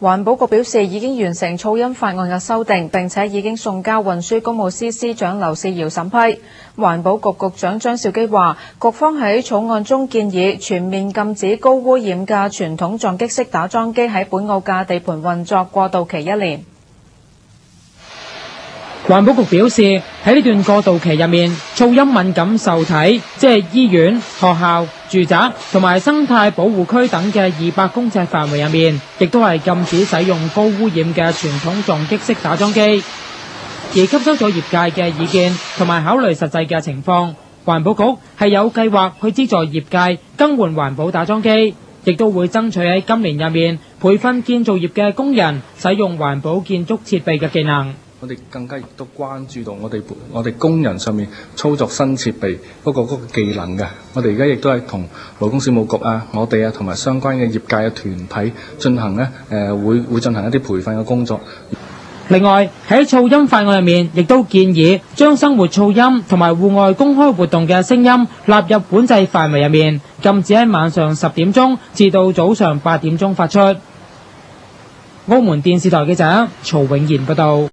環保局表示已經完成噪音法案嘅修訂，並且已經送交運輸公務司司長劉思堯審批。環保局局長張兆基話，局方喺草案中建議全面禁止高污染嘅傳統撞擊式打樁機喺本澳嘅地盤運作過渡期1年。環保局表示，喺呢段過渡期入面，噪音敏感受體，即係醫院、學校、住宅同埋生態保護區等嘅200公尺範圍入面，亦都係禁止使用高污染嘅傳統撞擊式打樁機。而吸收咗業界嘅意見同埋考慮實際嘅情況，環保局係有計劃去資助業界更換環保打樁機，亦都會爭取喺今年入面培訓建造業嘅工人使用環保建築設備嘅技能。我哋更加亦都關注到我哋工人上面操作新設備嗰個技能嘅。我哋而家亦都係同勞工事務局啊、我哋啊同埋相關嘅業界嘅團體進行會進行一啲培訓嘅工作。另外喺噪音法案入面，亦都建議將生活噪音同埋戶外公開活動嘅聲音納入管制範圍入面，禁止喺晚上10點鐘至到早上8點鐘發出。澳門電視台記者曹永賢報道。